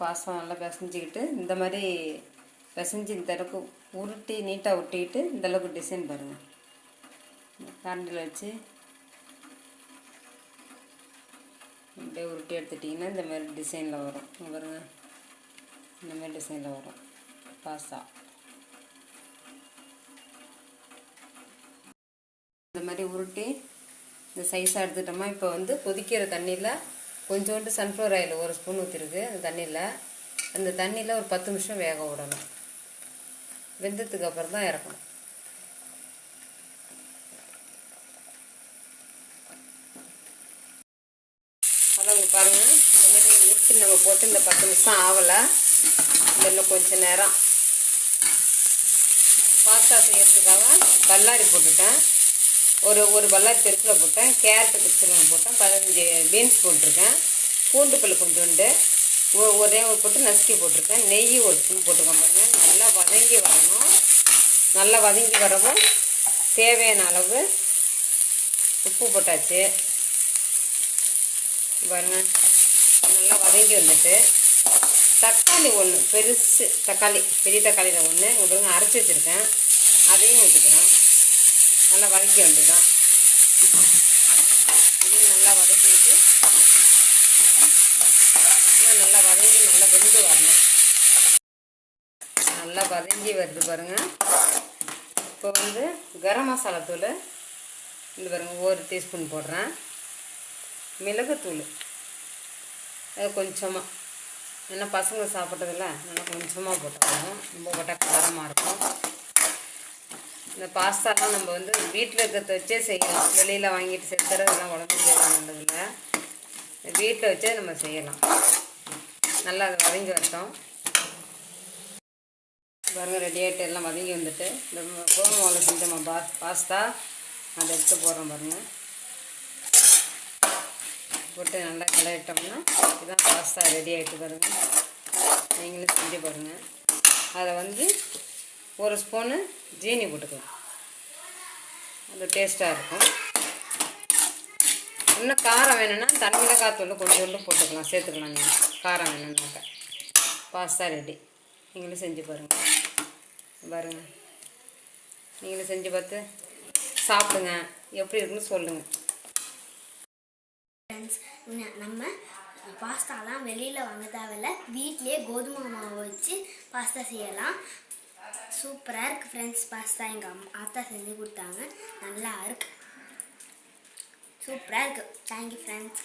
Pasta நல்லா பிசைஞ்சிக்கிட்டு இந்த மாதிரி பிசைஞ்சு இந்த அளவுக்கு உருட்டி நீட்டாக ஒட்டிக்கிட்டு இந்த அளவுக்கு டிசைன் பாருங்கள். கரண்டில் வச்சு அப்படியே உருட்டி எடுத்துட்டிங்கன்னா இந்த மாதிரி டிசைனில் வரும். பாருங்கள், இந்த மாதிரி டிசைனில் வரும் பாஸ்தா. இந்த மாதிரி உருட்டி இந்த சைஸாக எடுத்துட்டோமா. இப்போ கொதிக்கிற தண்ணியில் கொஞ்சோண்டு சன்ஃப்ளவர் ஆயில் 1 ஸ்பூன் ஊற்றிருக்கு. அந்த தண்ணியில் ஒரு 10 நிமிஷம் வேக விடணும். வெந்ததுக்கு அப்புறம் தான் இறக்கணும். அதான் பாருங்கள், இந்த மாதிரி உருட்டி நம்ம போட்டு இந்த 10 நிமிஷம் ஆகலை. இன்னும் கொஞ்சம் நேரம் பாஸ்தா செய்யறதுக்காக பல்லாரி போட்டுட்டேன். ஒரு பல்லாரி பெருசில் போட்டேன். கேரட்டு பெருசில் போட்டேன். 15 பீன்ஸ் போட்டிருக்கேன். பூண்டு பல் கொஞ்சோண்டு ஒரே போட்டு நசுக்கி போட்டிருக்கேன். நெய் 1 ஸ்பூன் போட்டிருக்கேன். பாருங்கள், நல்லா வதங்கி வரணும். நல்லா வதங்கி வரவும் தேவையான அளவு உப்பு போட்டாச்சு. பாருங்கள், நல்லா வதங்கி வந்துட்டு தக்காளி 1 பெருசு தக்காளி, பெரிய தக்காளியில் 1 பாருங்க அரைச்சி வச்சுருக்கேன். அதையும் ஊற்றிக்கிறோம். நல்லா வதக்கி வந்துதான் இதையும் நல்லா வதக்கிட்டு நல்லா வதங்கி நல்லா வெந்து வரணும். நல்லா வதங்கி வருது பாருங்கள். இப்போ கரம் மசாலா தூள் இந்த பாருங்கள் 1 டீஸ்பூன் போடுறேன். மிளகுத்தூள் அது கொஞ்சமாக, ஏன்னா பசங்க சாப்பிட்றதில்ல, நல்லா கொஞ்சமாக போட்டுக்கணும். ரொம்ப போட்டால் காரமாக இருக்கும். இந்த பாஸ்தாலாம் நம்ம வீட்டில் இருக்கிறத வச்சே செய்யலாம். வெளியில் வாங்கிட்டு செத்துறதுலாம் உடம்புக்கு நல்லதில்லை. வீட்டில் வச்சே நம்ம செய்யலாம். நல்லா அது வதங்கி வரட்டும். பாருங்கள், ரெடி ஆகிட்டு எல்லாம் வதங்கி வந்துட்டு இந்த கோதுமை மாவில் செஞ்ச பாஸ்தா அதை எடுத்து போடுறோம். பாருங்கள், போட்டு நல்லா கிளறிட்டோம்னா இதுதான் பாஸ்தா ரெடி ஆகிட்டு. பாருங்கள், நீங்களும் செஞ்சு பாருங்கள். அதை 1 ஸ்பூனு ஜீனி போட்டுக்கலாம். அது டேஸ்ட்டாக இருக்கும். இன்னும் காரம் வேணும்னா தனிமிளகாத்தூள் கொஞ்சோண்டு போட்டுக்கலாம், சேர்த்துக்கலாம். நீங்கள் காரம் வேணும்னாக்கா பாஸ்தா ரெடி. நீங்களும் செஞ்சு பாருங்கள். பாருங்கள், நீங்களும் செஞ்சு பார்த்து சாப்பிடுங்க. எப்படி இருக்குன்னு சொல்லுங்கள். ஃப்ரெண்ட்ஸ், நம்ம பாஸ்தாலாம் வெளியில் வாங்க தேவையில்ல, வீட்டிலே கோதுமை மாவு வச்சு பாஸ்தா செய்யலாம். சூப்பராக இருக்குது ஃப்ரெண்ட்ஸ். பாஸ்தா எங்கள் ஆத்தா செஞ்சு கொடுத்தாங்க. நல்லா இருக்குது, சூப்பராக இருக்குது. Thank you friends.